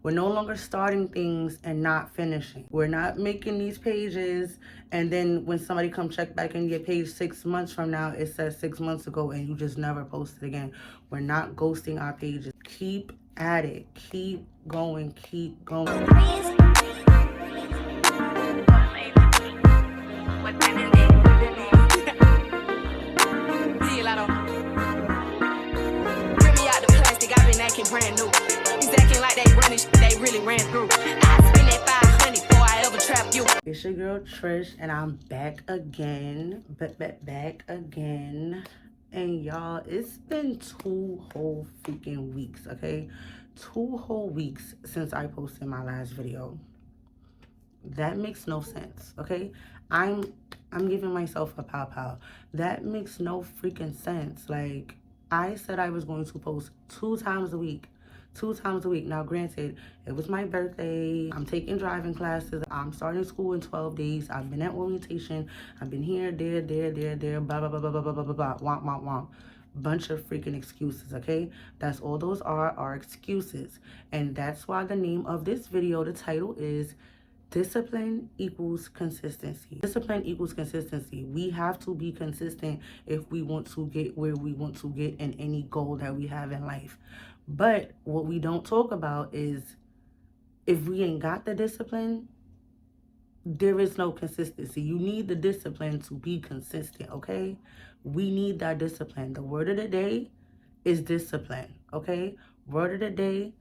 We're no longer starting things and not finishing. We're not making these pages and then when somebody come check back in your page 6 months from now, it says 6 months ago and you just never posted again. We're not ghosting our pages. Keep at it. Keep going. Keep going. Brand new. He's acting like they running shit they really ran through. I spend that 500 before I ever trap you. It's your girl Trish and I'm back again. Back again. And y'all, it's been 2 whole freaking weeks, okay? 2 whole weeks since I posted my last video. That makes no sense, okay? I'm giving myself a pow. That makes no freaking sense. Like, I said I was going to post 2 times a week. 2 times a week. Now, granted, it was my birthday. I'm taking driving classes. I'm starting school in 12 days. I've been at orientation. I've been here, there, blah, blah, blah, blah, blah, blah, blah, blah, blah, womp. Bunch of freaking excuses, okay? That's all those are excuses. And that's why the name of this video, the title is discipline equals consistency. Discipline equals consistency. We have to be consistent if we want to get where we want to get in any goal that we have in life. But what we don't talk about is if we ain't got the discipline, there is no consistency. You need the discipline to be consistent, okay? We need that discipline. The word of the day is discipline, okay? Word of the day,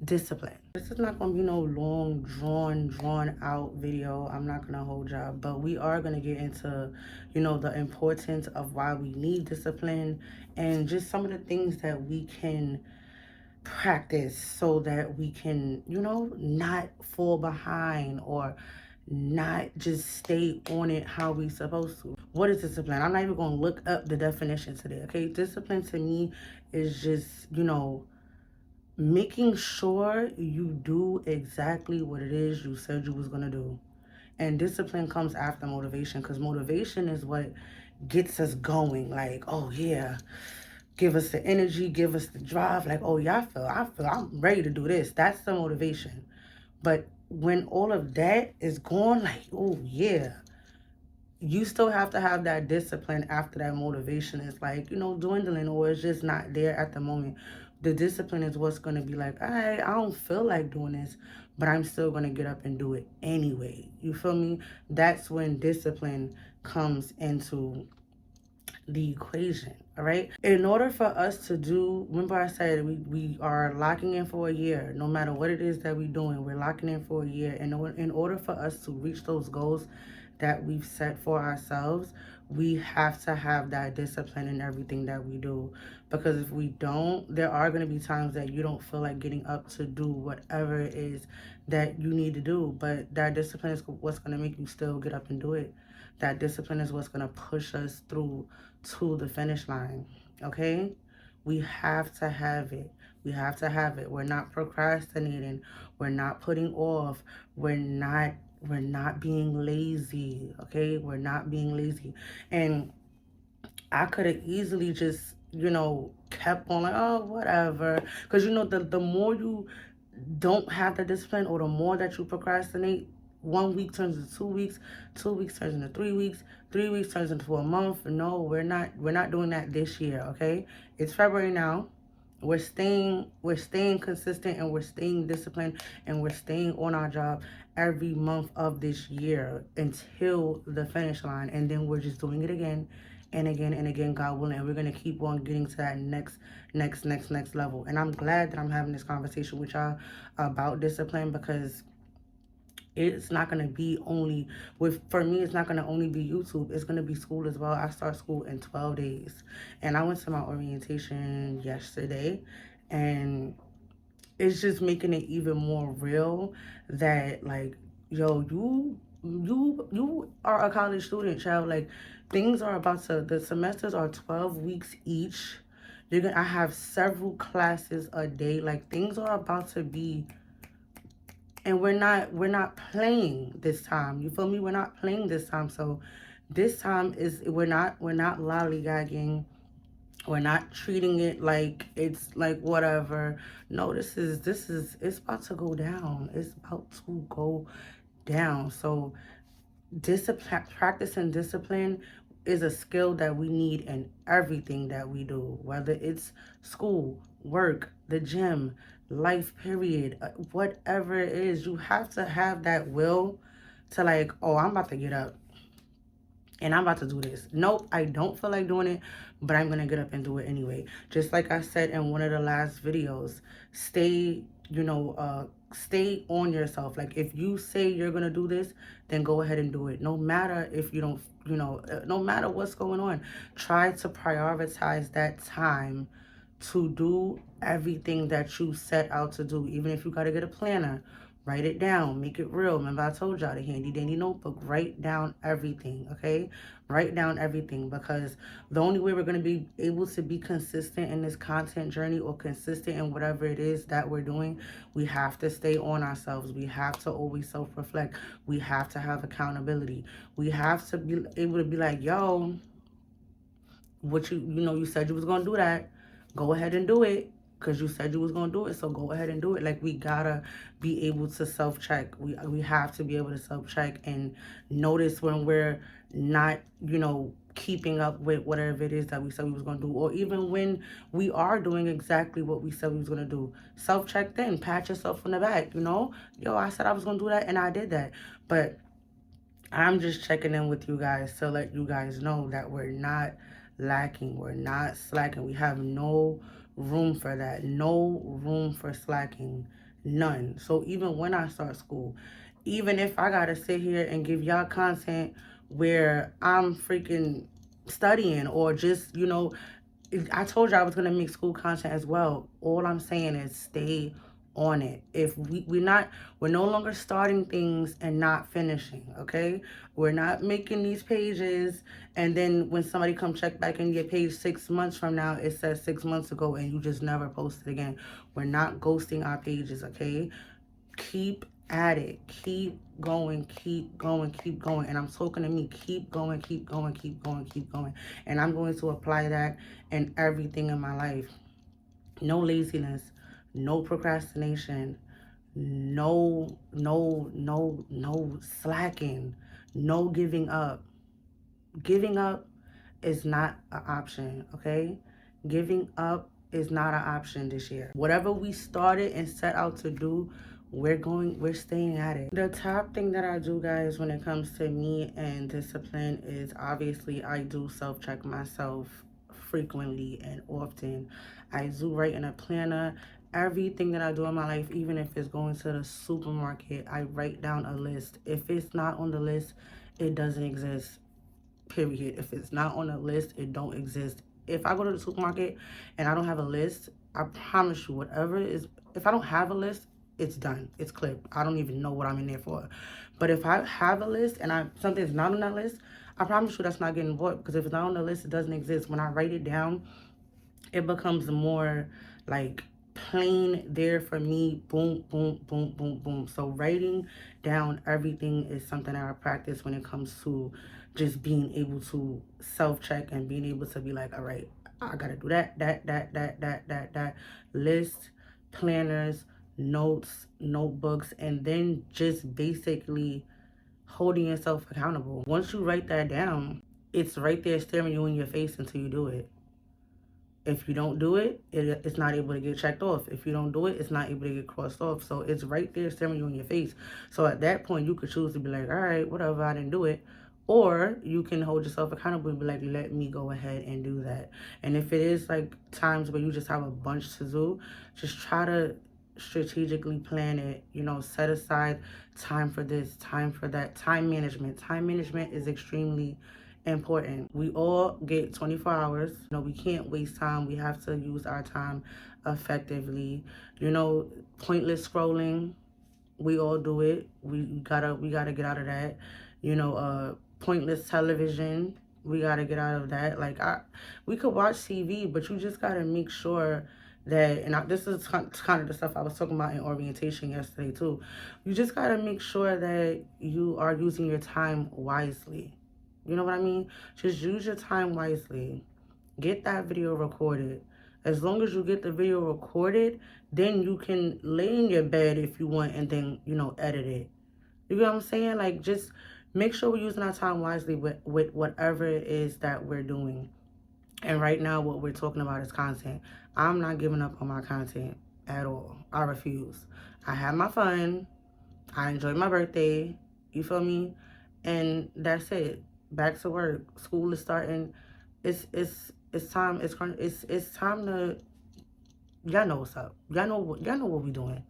discipline. This is not gonna be no long drawn out video. I'm not gonna hold y'all, but we are gonna get into, you know, the importance of why we need discipline and just some of the things that we can practice so that we can, you know, not fall behind or not just stay on it how we supposed to. What is discipline? I'm not even gonna look up the definition today, okay? Discipline to me is just, you know, making sure you do exactly what it is you said you was gonna do. And discipline comes after motivation, because motivation is what gets us going. Like, oh yeah, give us the energy, give us the drive. Like, oh yeah, I feel I'm ready to do this. That's the motivation. But when all of that is gone, like, oh yeah, you still have to have that discipline after that motivation is like, you know, dwindling or it's just not there at the moment. The discipline is what's going to be like, all right, I don't feel like doing this, but I'm still going to get up and do it anyway. You feel me? That's when discipline comes into the equation. All right. In order for us to do, remember I said we are locking in for a year. No matter what it is that we're doing, we're locking in for a year. And in order for us to reach those goals that we've set for ourselves, we have to have that discipline in everything that we do. Because if we don't, there are going to be times that you don't feel like getting up to do whatever it is that you need to do. But that discipline is what's going to make you still get up and do it. That discipline is what's going to push us through to the finish line, okay? We have to have it. We have to have it. We're not procrastinating. We're not putting off. We're not being lazy, okay? We're not being lazy. And I could have easily just, you know, kept on like, oh, whatever. Because, you know, the more you don't have the discipline or the more that you procrastinate, 1 week turns into 2 weeks, 2 weeks turns into 3 weeks, 3 weeks turns into a month. No, we're not doing that this year, okay? It's February now. We're staying consistent and we're staying disciplined and we're staying on our job every month of this year until the finish line. And then we're just doing it again and again, God willing. And we're going to keep on getting to that next level. And I'm glad that I'm having this conversation with y'all about discipline, because it's not going to be only for me, it's not going to only be YouTube. It's going to be school as well. I start school in 12 days. And I went to my orientation yesterday, and it's just making it even more real that, like, yo, you are a college student, child. Like, things are about to, the semesters are 12 weeks each. I have several classes a day. Like, things are about to be, and we're not playing this time. You feel me? We're not playing this time. So this time is, we're not lollygagging. We're not treating it like it's like whatever. No, it's about to go down. It's about to go down. So discipline, practicing discipline is a skill that we need in everything that we do, whether it's school, work, the gym, life, period, whatever it is. You have to have that will to like, oh, I'm about to get up and I'm about to do this. Nope, I don't feel like doing it, but I'm gonna get up and do it anyway. Just like I said in one of the last videos, stay, stay on yourself. Like if you say you're gonna do this, then go ahead and do it. No matter if you don't, no matter what's going on, try to prioritize that time to do everything that you set out to do. Even if you gotta get a planner, write it down, make it real. Remember I told y'all the handy dandy notebook, write down everything, okay? Write down everything, because the only way we're going to be able to be consistent in this content journey or consistent in whatever it is that we're doing, we have to stay on ourselves. We have to always self-reflect. We have to have accountability. We have to be able to be like, yo, what you said you was going to do that. Go ahead and do it, because you said you was going to do it, so go ahead and do it. Like, we gotta be able to self-check. We have to be able to self-check and notice when we're not, keeping up with whatever it is that we said we was going to do, or even when we are doing exactly what we said we was going to do. Self-check then, pat yourself on the back, yo, I said I was going to do that and I did that. But I'm just checking in with you guys to let you guys know that we're not lacking. We're not slacking. We have no room for that. No room for slacking. None. So even when I start school, even if I got to sit here and give y'all content where I'm freaking studying, or just, I told you I was going to make school content as well. All I'm saying is stay on it. If we're no longer starting things and not finishing, okay? We're not making these pages and then when somebody come check back in your page 6 months from now, it says 6 months ago and you just never posted again. We're not ghosting our pages, okay? Keep at it. Keep going, keep going, keep going. And I'm talking to me. Keep going, keep going, keep going, keep going. And I'm going to apply that in everything in my life. No laziness, no procrastination, no slacking, no giving up. Giving up is not an option, okay? Giving up is not an option this year. Whatever we started and set out to do, we're staying at it. The top thing that I do, guys, when it comes to me and discipline is obviously I do self-check myself frequently and often. I do write in a planner everything that I do in my life, even if it's going to the supermarket. I write down a list. If it's not on the list, it doesn't exist, period. If it's not on the list, it don't exist. If I go to the supermarket and I don't have a list, I promise you, whatever it is, if I don't have a list, it's done. It's clipped. I don't even know what I'm in there for. But if I have a list and something's not on that list, I promise you that's not getting bought, because if it's not on the list, it doesn't exist. When I write it down, it becomes more like plain there for me. Boom, boom, boom, boom, boom. So writing down everything is something that I practice when it comes to just being able to self-check and being able to be like, all right, I gotta do that. List, planners, notes, notebooks, and then just basically holding yourself accountable. Once you write that down, it's right there staring you in your face until you do it. If you don't do it, it's not able to get checked off. If you don't do it, it's not able to get crossed off. So it's right there staring you in your face. So at that point, you could choose to be like, all right, whatever, I didn't do it. Or you can hold yourself accountable and be like, let me go ahead and do that. And if it is like times where you just have a bunch to do, just try to strategically plan it. Set aside time for this, time for that. Time management is extremely important. We all get 24 hours. We can't waste time. We have to use our time effectively. Pointless scrolling, we all do it. We gotta get out of that. Pointless television, we gotta get out of that. Like, we could watch TV, but you just gotta make sure that, and this is kind of the stuff I was talking about in orientation yesterday too. You just gotta make sure that you are using your time wisely. You know what I mean? Just use your time wisely. Get that video recorded. As long as you get the video recorded, then you can lay in your bed if you want and then, you know, edit it. You get what I'm saying? Like, just make sure we're using our time wisely with whatever it is that we're doing. And right now, what we're talking about is content. I'm not giving up on my content at all. I refuse. I had my fun. I enjoyed my birthday. You feel me? And that's it. Back to work. School is starting. It's time. It's time to. Y'all know what's up. Y'all know what we doing.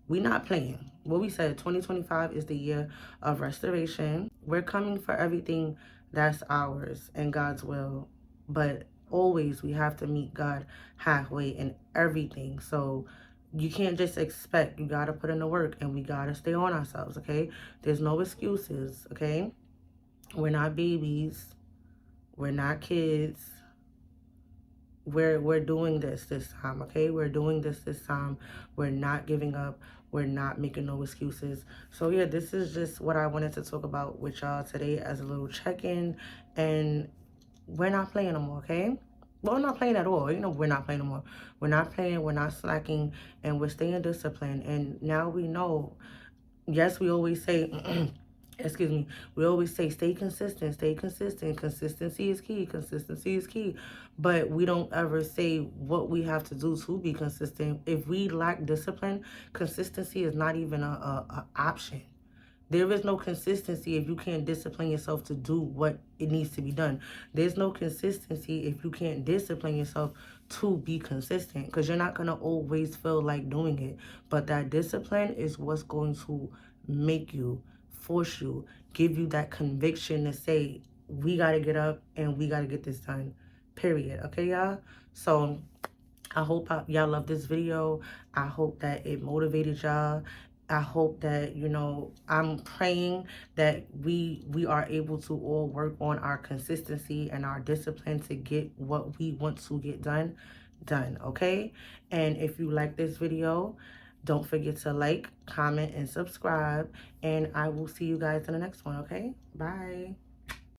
We not playing. What we said, 2025 is the year of restoration. We're coming for everything that's ours and God's will. But always we have to meet God halfway in everything. So you can't just expect. You got to put in the work and we got to stay on ourselves, okay? There's no excuses, okay? We're not babies. We're not kids. We're doing this time, okay? We're doing this time. We're not giving up. We're not making no excuses. So yeah, this is just what I wanted to talk about with y'all today as a little check-in. And we're not playing no more, okay? Well, we're not playing at all. You know, we're not playing no more. We're not playing. We're not slacking. And we're staying disciplined. And now we know, yes, we always say... excuse me, we always say stay consistent. Consistency is key. But we don't ever say what we have to do to be consistent. If we lack discipline, consistency is not even a option. There is no consistency if you can't discipline yourself to do what it needs to be done. There's no consistency if you can't discipline yourself to be consistent, because you're not going to always feel like doing it. But that discipline is what's going to make you, force you, give you that conviction to say, we got to get up and we got to get this done, period. Okay, y'all? So I hope y'all love this video. I hope that it motivated y'all. I hope that, you know, I'm praying that we are able to all work on our consistency and our discipline to get what we want to get done, okay? And if you like this video, don't forget to like, comment, and subscribe. And I will see you guys in the next one, okay? Bye.